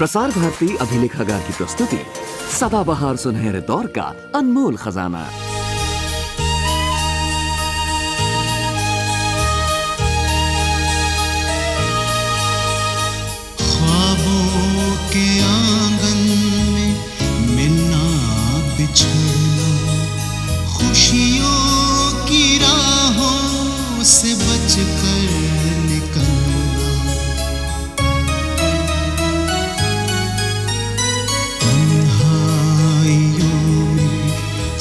प्रसार भारती अभिलेखागार की प्रस्तुति सदाबहार सुनहरे दौर का अनमोल खजाना। ख्वाबों के आंगन में मिलना बिछड़ना, खुशियों की राहों से बचकर निकलना, तन्हाइयों में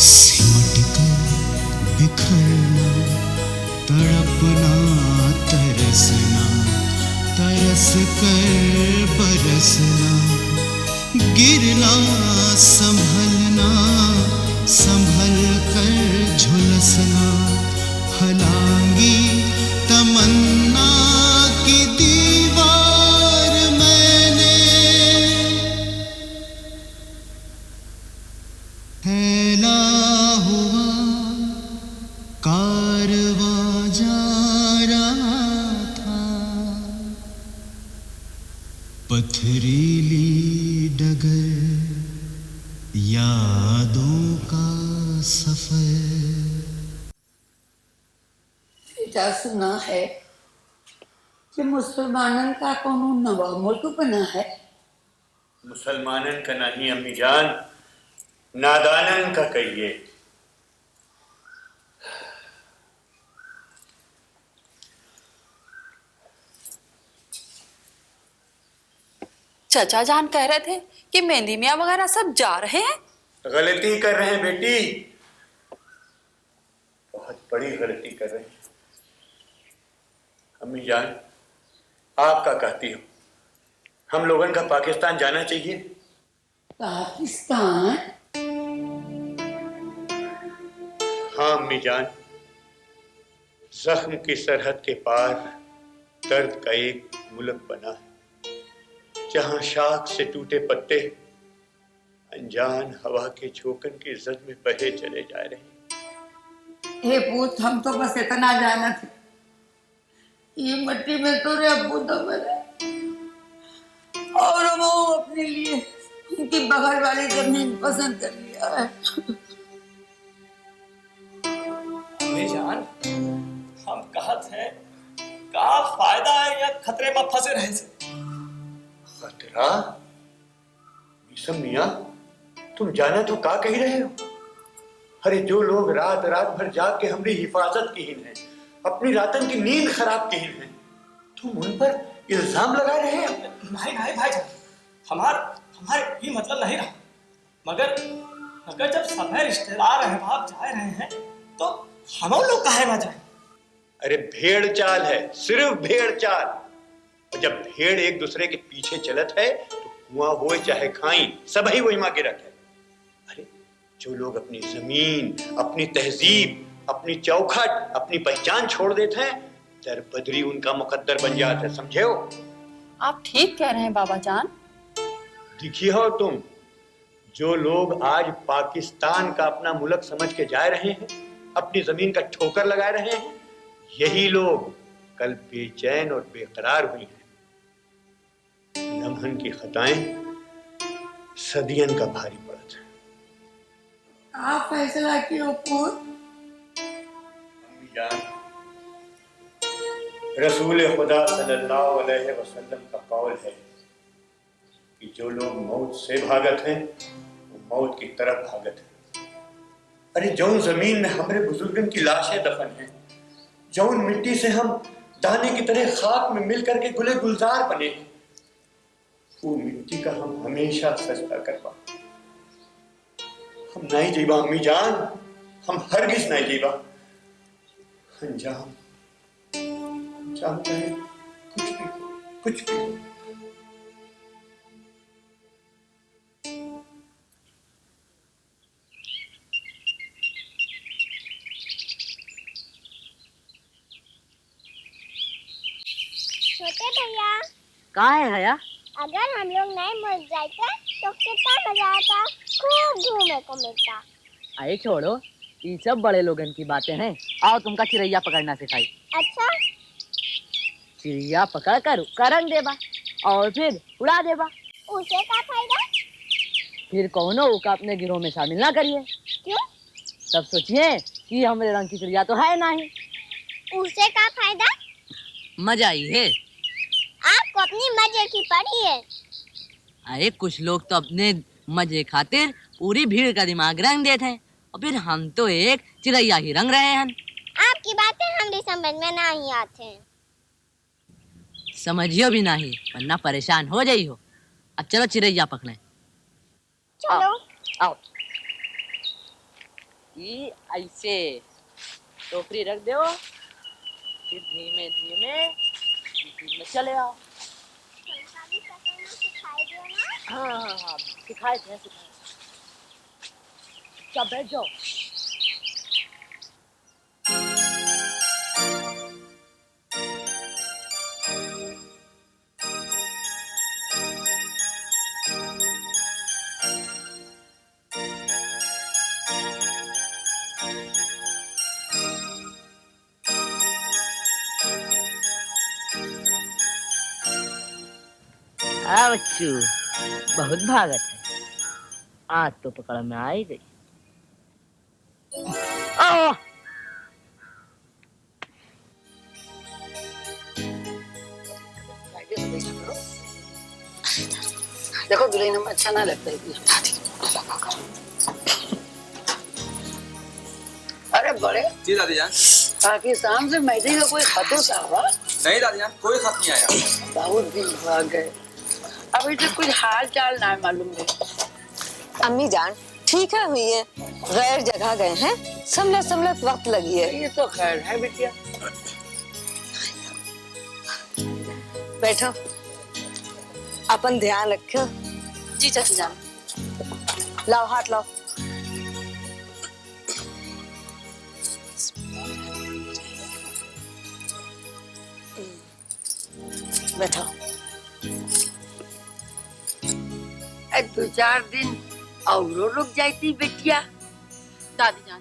सिमट कर बिखरना, तड़पना तरसना, तरस कर बरसना, गिरना संभलना, संभल कर झुलसना, फलांगी तमन्ना की दीवार मैंने फैला हुआ कारवां जा रहा था, पथरीली डगर यादों का सफर। बेटा सुना है कि मुसलमानन का कानून नवा मुल्क बना है। मुसलमानन का नहीं अम्मी जान, नादानन का कहिए। चाचा जान कह रहे थे कि मेहंदी मियाँ वगैरह सब जा रहे हैं। गलती कर रहे हैं बेटी, बहुत बड़ी गलती कर रहे हैं। अम्मी जान, आप क्या कहती हो, हम लोगन का पाकिस्तान जाना चाहिए? पाकिस्तान? हाँ अम्मी जान, जख्म की सरहद के पार दर्द का एक मुल्क बना है, जहां शाख से टूटे पत्ते अनजान हवा के झोंकन की जद में बहे चले जा रहे हैं। हे पूत, हम तो बस इतना जाना थे, ये मट्टी में तो रे अब्बू दम है और वो अपने लिए उनकी बगल वाली जमीन पसंद कर लिया है। अम्मी जान, हम कहत हैं का फायदा है या खतरे में फंसे रहे से? खतरा? मीसम मियाँ, तुम जाना तो का कही रहे हो? अरे जो लोग रात रात भर जाग के हमारी हिफाजत की हैं, अपनी रातन की नींद खराब की हैं, तुम उन पर इल्जाम लगा रहे हो? नहीं नहीं भाईजान, हमारे ये मतलब नहीं रहा, मगर जब समय रिश्तेदार अहबाब जा रहे हैं तो हम लोग काहे ना जाए? अरे भेड़ चाल है, सिर्फ भेड़ चाल। और जब भेड़ एक दूसरे के पीछे चलत है तो कुआं होए चाहे खाई, सब ही वही मांगे रखे। अरे जो लोग अपनी जमीन, अपनी तहजीब, अपनी चौखट, अपनी पहचान छोड़ देते हैं, दरबदरी उनका मुकद्दर बन जाता है, समझे हो? आप ठीक कह रहे हैं बाबा जान। दिखी हो तुम, जो लोग आज पाकिस्तान का अपना मुल्क समझ के जा रहे हैं, अपनी जमीन का ठोकर लगा रहे हैं, यही लोग कल बेचैन और बेकरार हुई हैं। लम्हन की खताएं सदियन का भारी पड़त है। आप फैसला कियो पूत? अम्मी जान, रसूल खुदा सल्लल्लाहु अलैहि वसल्लम का कौल है कि जो लोग मौत से भागत हैं वो मौत की तरफ भागत हैं। अरे जौन जमीन में हमारे बुजुर्गन की लाशें दफन हैं, जौन मिट्टी से हम दाने की तरह खाक में मिल करके गुले गुलजार बने हैं, वो मिट्टी का हम हमेशा सजदा करवा। हम नहीं जीवा अम्मी जान, हम हरगिज नहीं जीवा। अंजाम जानते हैं, कुछ भी छोटे भैया, कहाँ है हया? अगर हम लोग नए मुल्क जाते तो कितना मजा आता, खूब घूमने को मिलता। अरे छोड़ो, ये सब बड़े लोगन की बातें हैं। आओ तुमका चिड़ैया पकड़ना सिखाई। अच्छा, चिड़िया पकड़ कर करंग देबा और फिर उड़ा देबा। उसे क्या फायदा? फिर कौनो का अपने गिरोह में शामिल ना करिए। क्यों? तब सोचिए कि हमारे रंग की चिड़िया तो है नहीं। उसे क्या फायदा? मजा ही है। आपको अपनी मजे की पड़ी है। अरे कुछ लोग तो अपने मजे खातिर पूरी भीड़ का दिमाग रंग देते हैं, और फिर हम तो एक चिड़ैया ही रंग रहे हैं। आपकी बातें हमारी समझ में नहीं आते हैं। समझियो भी नहीं, वरना परेशान हो जाई हो। अब चलो चिड़ैया पकड़े। चलो। आओ। ये ऐसे टोकरी रख दो, फिर धीमे धीमे में चले आओ। हाँ, सिखाए थे। क्या बैठ जाओ। बच्चू बहुत भागत है, आज तो पकड़ में आ ही गई। देखो दुल्हन में अच्छा ना लगता है। अरे बड़े जी दादी जान। पाकिस्तान से मैदी का कोई खत सा हुआ? नहीं दादी जान, कोई खत नहीं आया। बहुत दिन भाग गए, अभी तक कुछ हाल चाल ना मालूम है। अम्मी जान ठीक है हुई है, गैर जगह गए हैं, समलत वक्त लगी है। ये तो खैर है बिटिया। बैठो, अपन ध्यान रखो। जी चाची जान। लाओ हाथ लाओ। बैठो। 2-4 दिन और रुक जाती बिटिया। दादी जान,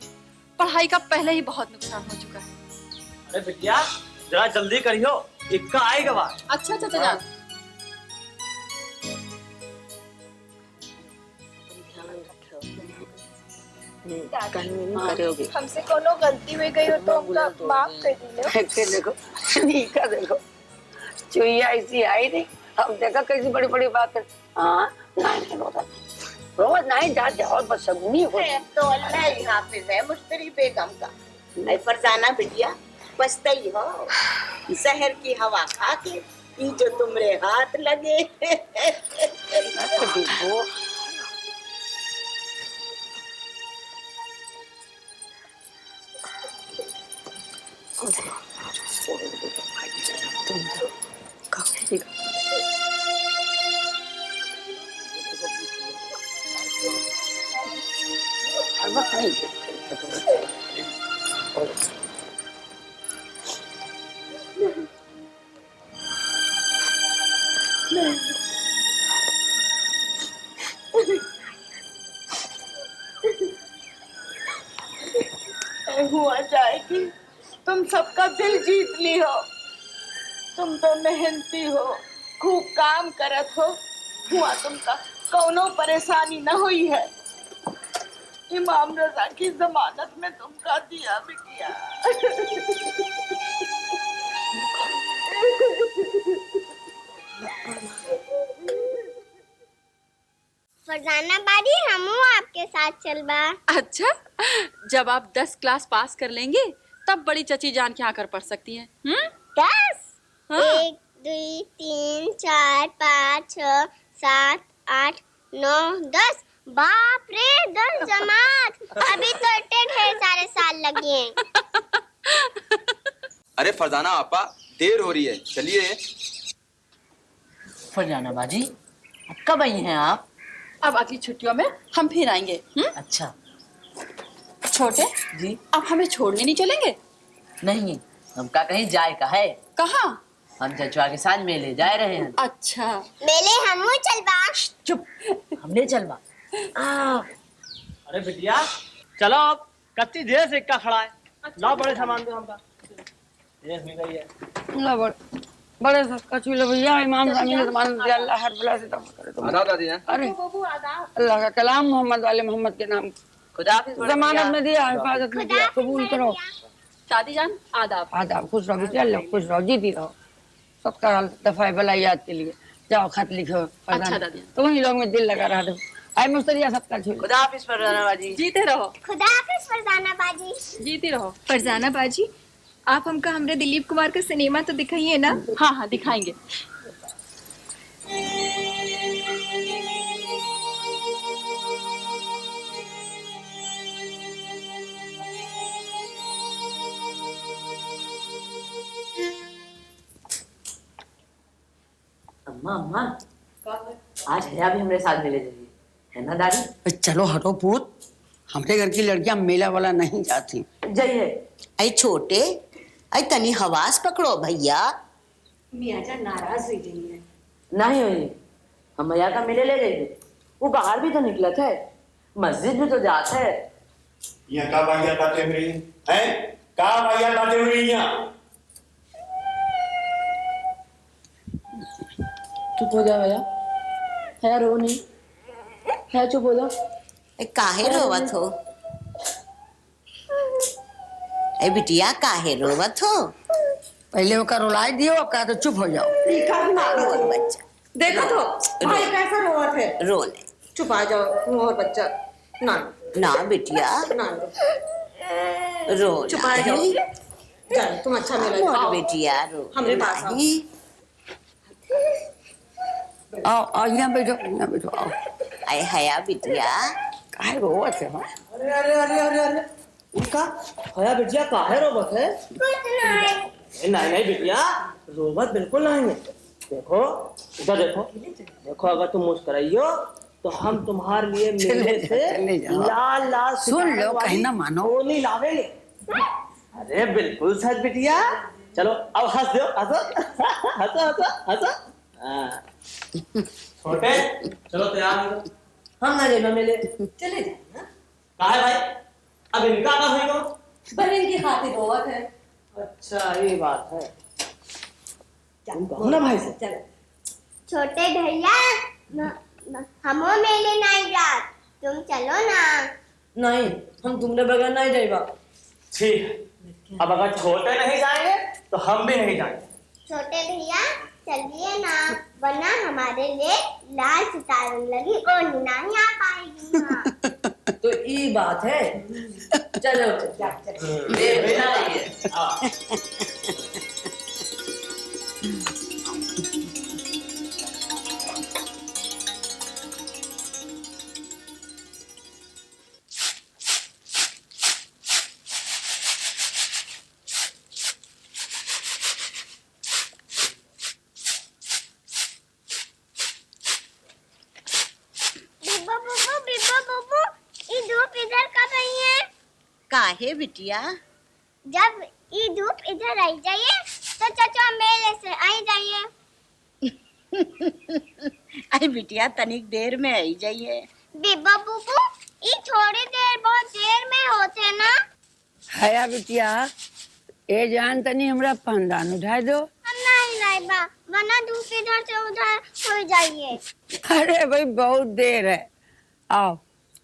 पढ़ाई का पहले ही बहुत नुकसान हो चुका है। अरे बिटिया जरा जल्दी करियो, इक्का आएगा बात। अच्छा चाचा जान। करोगे। हमसे कोनो गलती हुई गई हो तो हमका माफ कर दीजिए। देखो नीका देखो, चुईया ऐसी आई नहीं, हम देखा कैसी बड़ी बड़ी बात है। हाँ नहीं रोज नहीं जाते और बस सगुनी हो तो अल्लाह ही हाफिज है मुश्तरी बेगम का। नहीं फरजाना बिटिया पछताई हो, शहर की हवा खा के ये जो तुमरे हाथ लगे। हुआ जाएगी, तुम सबका दिल जीत ली हो। तुम तो मेहनती हो, खूब काम करत हो, हुआ तुमका कौनो परेशानी न हुई है। इमाम रजा की जमानत में तुमका दिया बिटिया। फरजाना बारी हमू आपके साथ चलबा। अच्छा, जब आप 10 क्लास पास कर लेंगे तब बड़ी चची जान के यहाँ कर पढ़ सकती हैं। 10? हाँ। 1 2 3 4 5 6 7 8 9 10। बाप रे 10 जमात, अभी तो इतने ढेर सारे साल लगे हैं। अरे फरजाना आपा देर हो रही है, चलिए। फरजाना बाजी कब आई हैं आप? अब अगली छुट्टियों में हम फिर आएंगे। अच्छा छोटे जी, अब हमें छोड़ने नहीं चलेंगे? नहीं, हमका कहीं जाए का है। कहाँ? हम चचवा के साथ मेले जा रहे हैं। अच्छा मेले हमू चलबा। चुप, हमने चलवा। अरे बिटिया चलो, अब कच्ची देर से इक्का खड़ा है। लाओ बड़े सामान दो हमका, देर हो गई है। बड़े सबका चूल्हे भैया इमाम सामी ने तुम्हारा अल्लाह हर बला से दफा करे तुम। आदाब दादी जान। अरे अल्लाह का कलाम मोहम्मद वाले मोहम्मद के नाम खुदा हाफिज बड़े जमानत भैया। में दिया, हिफाजत में दिया, कबूल करो। दादी जान आदाब। आदाब, खुश रहो बेटे, अल्लाह खुश रहो, जीती रहो। सबका दफा भलाई याद के लिए जाओ खत लिखो। अच्छा दादी। तो वही लोग में दिल लगा रहा था। आई मुस्तरिया सबका छूल। खुदा हाफिज फरजाना बाजी। जीते रहो। खुदा हाफिज फरजाना बाजी। जीती रहो। फरजाना बाजी, आप हमका हमरे दिलीप कुमार का सिनेमा तो दिखाइए ना। हाँ हाँ दिखाएंगे। अम्मा अम्मा आज हया भी हमारे साथ मिले जाइए, है ना दादी? चलो हटो पूत, हमारे घर की लड़कियां मेला वाला नहीं जाती। जाइए। अरे छोटे, अरे तनी हवास पकड़ो भैया। मियाजा नाराज हुई गई है। नहीं हुई, हम भैया का मेले ले जाइए। वो बाहर भी तो निकला था, मस्जिद भी तो जाता है। यहाँ का वाहियात बातें हो रही हैं? का वाहियात बातें हो रही हैं? चुप हो जा भैया, है रो नहीं, है चुप हो जा। काहे रोवत हो? ए बिटिया काहे रोवत हो? पहले वो का रुलाई दियो, अब कहा तो चुप हो जाओ। रोल बच्चा, देखो तो भाई कैसा रोवत है। रो ले। चुप आ जाओ मोहर बच्चा। ना ना बिटिया ना रो चुप आ जाओ। नहीं। चल तुम अच्छा मेला मोर आओ। बिटिया रो हमरे पास आओ। नहीं। आओ आओ, यहाँ बैठो, यहाँ बैठो, आओ। अरे हया बिटिया काहे रोवत है? हाँ? अरे अरे अरे अरे अरे उनका हया बिटिया काहे रोवत है? नहीं नहीं बिटिया, रोवत बिल्कुल नहीं है। देखो इधर देखो, देखो अगर तुम मुस्कुराइयो तो हम तुम्हारे लिए मेले से चले जाओ। लाल लाल सुन लो, कहीं ना मानो। गोली लावेंगे। अरे बिल्कुल सच बिटिया। चलो अब हंस दो, हंसो हंसो हंसो हंसो। हाँ। छोटे चलो तैयार हो जाओ। हम ना जाए मेले। चले जाए ना, काहे भाई, अब इनका क्या होगा? बहन की खातिर रोवत है। अच्छा ये बात है। तुम कहो ना भाई से। चलो छोटे भैया हमो मेले नहीं जात, तुम चलो ना। नहीं, हम तुमरे बगैर नहीं जाएगा। ठीक है, अब अगर छोटे नहीं जाएंगे तो हम भी नहीं जाएंगे। छोटे भैया चलिए ना, वरना हमारे लिए लाल सितारे लगी और नहीं आ पाएगी। हाँ। तो ये बात है। चलो बिब्बो बुब्बो, बिब्बो बुब्बो, ये धूप इधर कब आई है? काहे बिटिया? जब ये धूप इधर आई जाइए तो चाचा मेले से आई जाइए। अरे बिटिया तनिक देर में आई जाइए। बिब्बो बुब्बो, ये थोड़ी देर बहुत देर में होते ना। हया बिटिया, ए जान तनी हमरा पंडान उठाए दो। हम नहीं लाइबा, वरना धूप इधर से उधर हो जाइए। अरे भाई बहुत देर है, आओ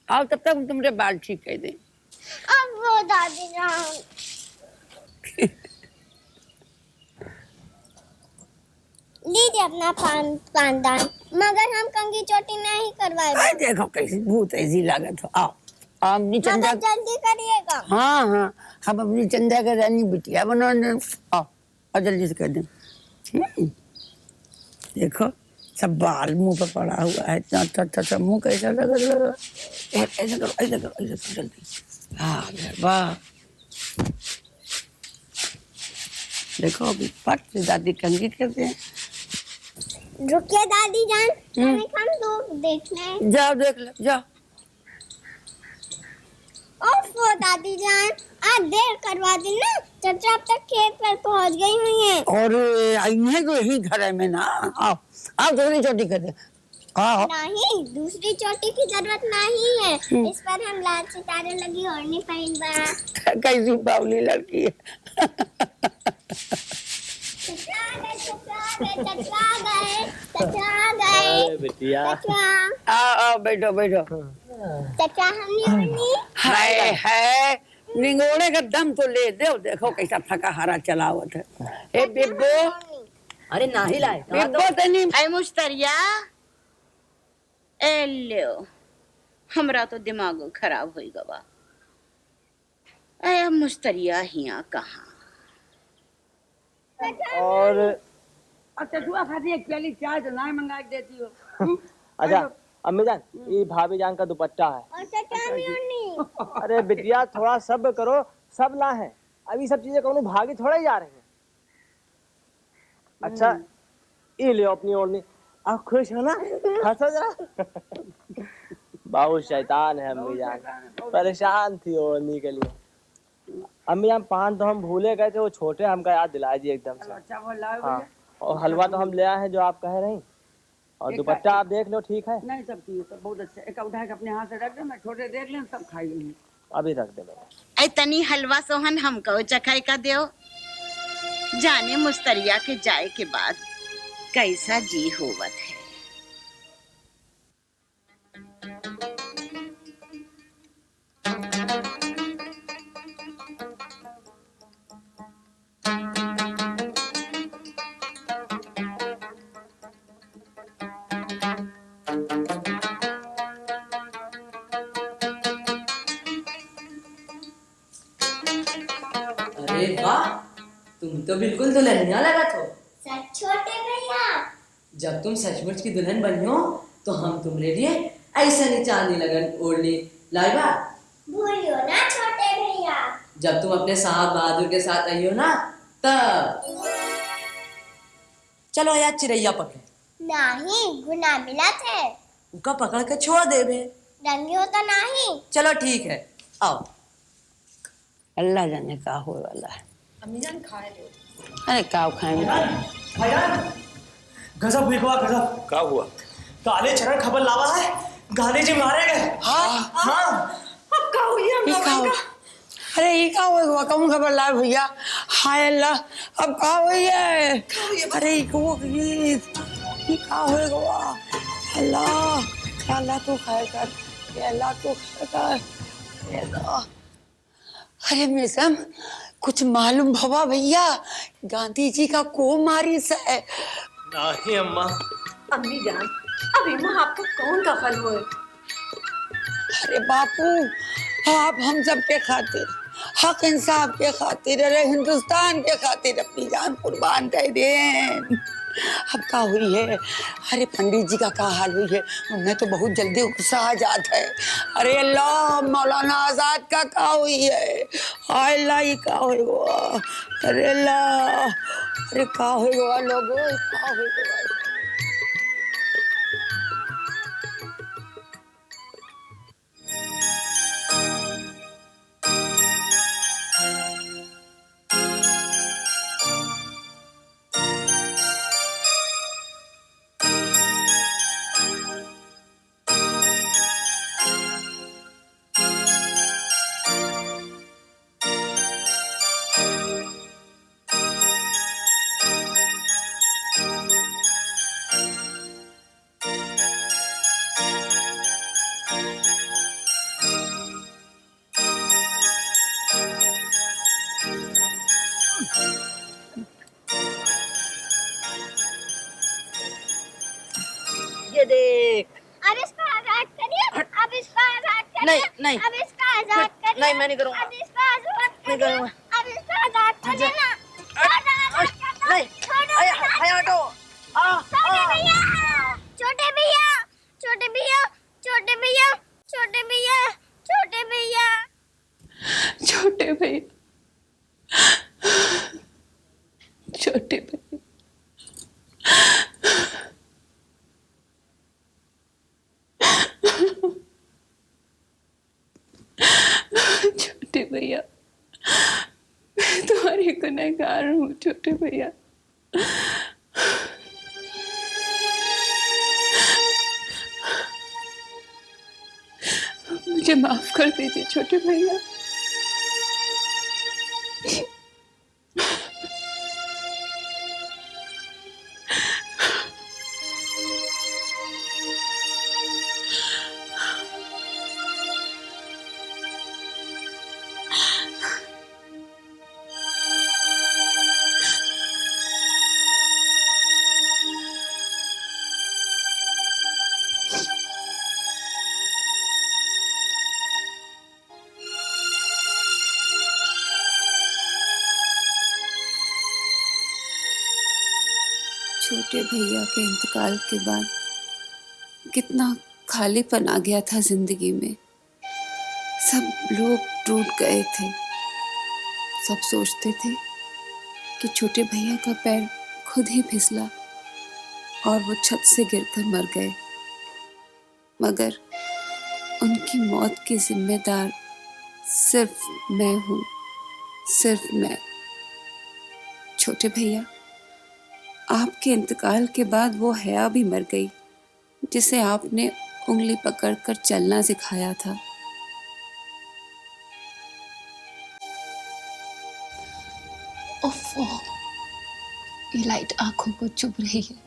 आओ, तब तक हम तुम्हारे बाल ठीक कर दें। अब वो दादी जान लीजिए अपना पानदान, मगर हम कंघी चोटी नहीं करवाए। देखो कैसी भूत ऐसी लागत हो। आओ आओ अपनी चंदा। मगर जल्दी करिएगा। हाँ हाँ, हम अपनी चंदा का रानी बिटिया बना। आओ और जल्दी से कर दें। देखो सब बाल मुंह पर पड़ा हुआ है, इतना मुंह कैसा लगा लगा। ऐसा करो, ऐसा करो, ऐसा करो जल्दी। हाँ वाह, देखो अभी पट से दादी कंघी करते हैं। रुकिए दादी जान, हम धूप देखने। जाओ देख लो, जाओ। ओफो दादी जान, आज देर करवा दी ना, चाचा अब तक खेत पर पहुंच गई हुई हैं। और इन्हें तो यही घर है में ना। आओ आओ दूसरी छोटी कर दे। आओ। नहीं, दूसरी चोटी की जरूरत नहीं है, इस पर हम लाल सितारे लगी ओढ़नी पहनवा। कैसी बावली लड़की है। शुक्रान है, शुक्रान अरे बिटिया आओ बैठो बैठो। हाय हाय निगोड़े का दम तो ले दो, देखो कैसा थका हारा चलावत है। ए बिब्बो, अरे ना ही लाए बिब्बो तनी ऐ मुश्तरिया, ए लो, हमरा तो दिमाग खराब हो गवा। ऐ मुश्तरिया हिया कहाँ? और अच्छा दुआ खाती है, केली चाय तो ना मंगा के देती हो। अच्छा अम्मी जान, ये भाभी जान का दुपट्टा है। अरे बिटिया थोड़ा सब्र करो, सब ला है। अभी सब चीजें कौन भागी थोड़ा ही जा रही हैं। अच्छा ये ले अपनी ओढ़नी, आप खुश हो ना? हंसो जरा। बहुत शैतान है अम्मी जान, परेशान थी ओढ़नी के लिए। अम्मी जान पान तो हम भूले गए थे, वो छोटे हमका याद दिलाए जी एकदम से। अच्छा वो लाओ हाँ, और हलवा तो हम ले आए हैं जो आप कह रही, और दुपट्टा आप देख लो ठीक है। नहीं सब ठीक है, बहुत अच्छा। एक उठा के अपने हाथ से रख दे, मैं छोटे देख लें सब खाई। अभी रख दे बेटा। ऐ तनी हलवा सोहन हमको चखाई का दियो। जाने मुश्तरिया के जाए के बाद कैसा जी होवत है। अरे वाह, तुम तो बिल्कुल दुल्हनिया लगा तो। छोटे भैया, जब तुम सचमुच की दुल्हन बनी हो तो हम तुम्हारे लिए ऐसा नहीं चांदी लगन ओढ़नी लाइबा। भूलियो ना छोटे भैया। जब तुम अपने साहब बहादुर के साथ आई हो ना तब। चलो यार चिड़ैया पकड़े। नहीं, गुना मिला थे। उका पकड़ के छोड़ दे बे। डंगी हो तो नहीं। चलो ठीक है, आओ। अल्लाह जाने का हो वाला है। अम्मी जान खाए लो। अरे काव खाएंगे। गजब हुई गजब। क्या हुआ? काले चरण खबर लावा है, गांधी जी मारे गए। हाँ हाँ। अब का हुई हम लोगों का? अरे ये का हुआ, कौन खबर लाए भैया? हाय अल्लाह, अब का हुई है? अरे ये का हुआ? अल्लाह अल्लाह तो खाए कर, अल्लाह तो खाए कर, अल्लाह। अरे मिसम कुछ मालूम भवा भैया, गांधी जी का को मारी से? नहीं अम्मा। अम्मी जान, अभी माँ आपका कौन कफल हुए? अरे बापू, आप हम सब के खातिर, हक इंसाफ के खातिर, अरे हिंदुस्तान के खातिर अपनी जान कुर्बान कर दे। अब का हुई है? अरे पंडित जी का क्या हाल हुई है? उन्हें तो बहुत जल्दी गुस्सा आ जाता है। अरे अल्लाह, मौलाना आजाद का क्या हुई है? हाय अल्लाह, ये क्या हुआ? अरे अल्लाह, अरे क्या हुआ लोगों, क्या हुआ? ये देख। अब इसको आजाद करिए, अब इसको आजाद करिए। नहीं नहीं, अब इसको आजाद करिए। नहीं मैं नहीं करूँगा। अब इसको आजाद नहीं करिए। करूँगा। अब इसको आजाद करिए ना। नहीं, हटो। छोटे भैया, छोटे भैया, छोटे भैया, छोटे भैया, छोटे भैया, छोटे भैया, छोटे भैया, छोटे भैया, छोटे भैया, मैं तुम्हारी गुनहगार हूँ छोटे भैया। मुझे माफ कर दीजिए छोटे भैया। छोटे भैया के इंतकाल के बाद कितना खालीपन आ गया था जिंदगी में। सब लोग टूट गए थे। सब सोचते थे कि छोटे भैया का पैर खुद ही फिसला और वो छत से गिरकर मर गए, मगर उनकी मौत की जिम्मेदार सिर्फ मैं हूँ, सिर्फ मैं। छोटे भैया, आपके इंतकाल के बाद वो हया भी मर गई जिसे आपने उंगली पकड़कर चलना सिखाया था। ओफो, ये लाइट आंखों को चुभ रही है।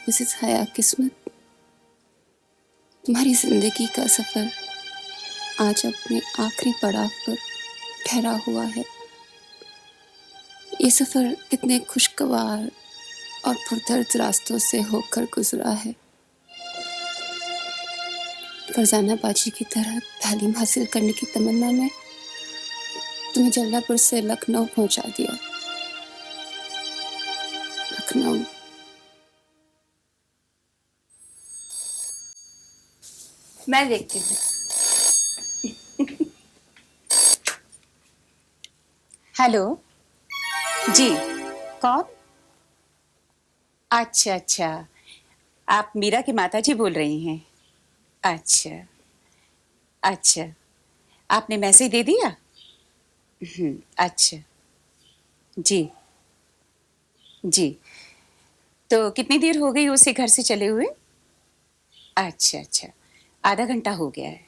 मिसेस हया किस्मत, तुम्हारी जिंदगी का सफर आज अपने आखिरी पड़ाव पर ठहरा हुआ है। ये सफर कितने खुशगवार और पुरदर्द रास्तों से होकर गुजरा है। फरजाना बाजी की तरह तालीम हासिल करने की तमन्ना ने तुम्हें जल्लापुर से लखनऊ पहुंचा दिया। लखनऊ, मैं देखती हूँ। हेलो जी, कौन? अच्छा अच्छा, आप मीरा की माताजी बोल रही हैं? अच्छा अच्छा, आपने मैसेज दे दिया? अच्छा जी जी, तो कितनी देर हो गई उसे घर से चले हुए? अच्छा अच्छा, आधा घंटा हो गया है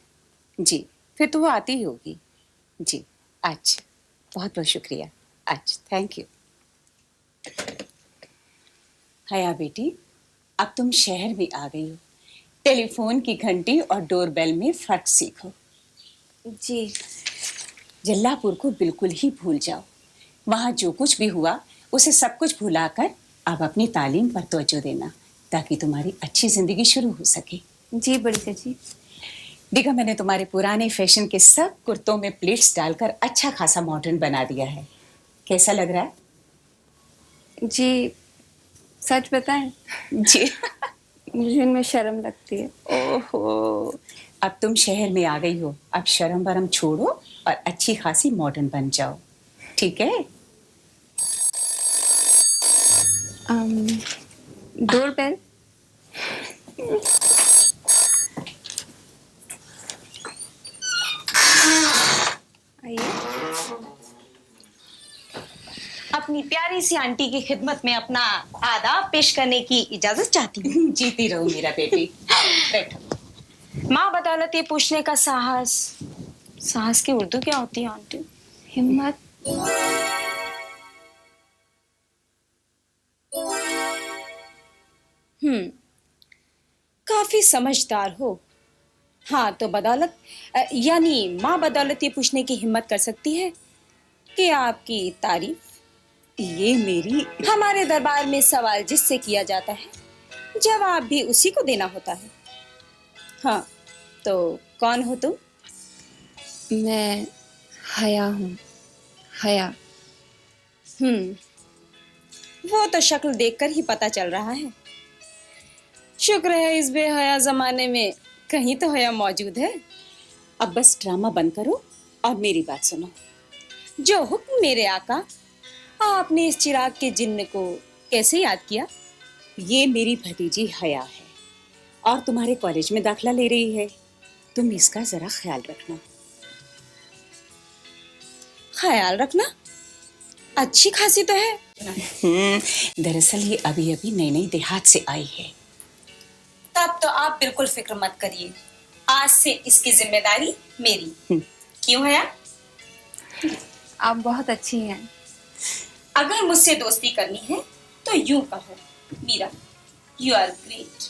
जी, फिर तो वो आती ही होगी जी। अच्छा, बहुत बहुत शुक्रिया। अच्छा, थैंक यू। हया बेटी, अब तुम शहर में आ गई हो, टेलीफोन की घंटी और डोरबेल में फर्क सीखो। जी। जल्लापुर को बिल्कुल ही भूल जाओ। वहां जो कुछ भी हुआ उसे सब कुछ भुलाकर अब अपनी तालीम पर तवज्जो देना, ताकि तुम्हारी अच्छी जिंदगी शुरू हो सके। जी बड़ी चाची। देखा, मैंने तुम्हारे पुराने फैशन के सब कुर्तों में प्लेट्स डालकर अच्छा खासा मॉडर्न बना दिया है। कैसा लग रहा है? जी, सच बताएं जी मुझे इनमें शर्म लगती है। ओहो, अब तुम शहर में आ गई हो, अब शर्म वरम छोड़ो और अच्छी खासी मॉडर्न बन जाओ, ठीक है? डोरबेल। अपनी प्यारी सी आंटी की खिदमत में अपना आदाब पेश करने की इजाजत चाहती हूँ। जीती रहो मेरा बेटी। बैठो। माँ बदौलत ये पूछने का साहस, साहस की उर्दू क्या होती है आंटी? हिम्मत। काफी समझदार हो। हाँ, तो बदौलत यानी माँ बदौलत ये पूछने की हिम्मत कर सकती है कि आपकी तारीफ, ये मेरी, हमारे दरबार में सवाल जिससे किया जाता है जवाब भी उसी को देना होता है। हाँ, तो कौन हो तुम? मैं हया हूँ। हया। वो तो शक्ल देखकर ही पता चल रहा है। शुक्र है इस बेहया जमाने में कहीं तो हया मौजूद है। अब बस ड्रामा बंद करो और मेरी बात सुनो। जो हुक्म मेरे आका, आपने इस चिराग के जिन्न को कैसे याद किया? ये मेरी भतीजी हया है। और तुम्हारे कॉलेज में दाखिला ले रही है। तुम इसका जरा ख्याल रखना। ख्याल रखना? अच्छी खासी तो है। दरअसल ये अभी अभी नई नई देहात से आई है। तब तो आप बिल्कुल फिक्र मत करिए, आज से इसकी जिम्मेदारी मेरी। क्यों है? आप बहुत अच्छी हैं। अगर मुझसे दोस्ती करनी है तो यूं कहो, मीरा, यू आर ग्रेट।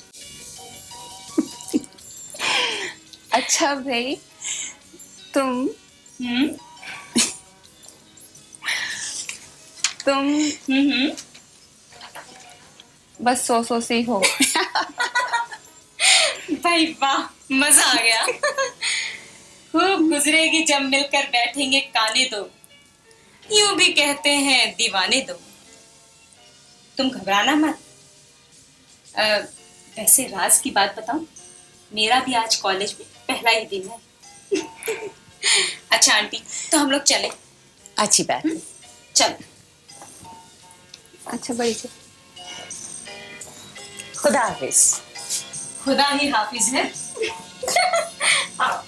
अच्छा भाई, तुम बस सो सी हो। भाई वाह, मजा आ गया। खूब गुजरेगी जब मिलकर बैठेंगे काने दो, यूं भी कहते हैं दीवाने दो। तुम घबराना मत। वैसे राज की बात बताऊं, मेरा भी आज कॉलेज में पहला ही दिन है। अच्छा आंटी, तो हम लोग चले? अच्छी बात है। चल। अच्छा बड़ी जी, खुदा हाफिज। खुदा ही हाफिज है। हाँ।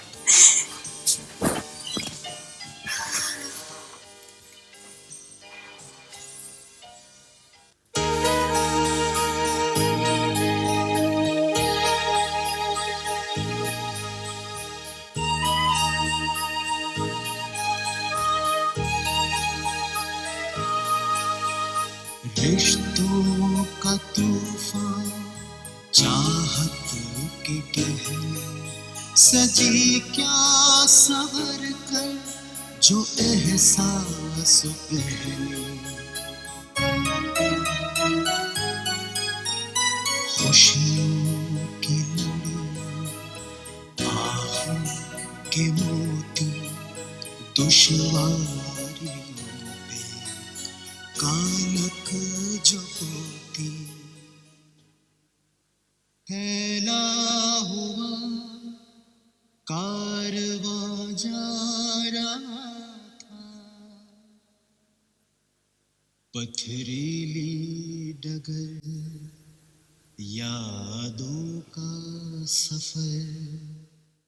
रिश्तों का तूफान, चाहत के गहरे सजी क्या सवर कर, जो एहसास पहले खुशियों की लड़ियां, आहों के मोती, दुश्वारियों पे कालक जो होती, फैला हुआ कारवां जा रहा था, पथरीली डगर यादों का सफर।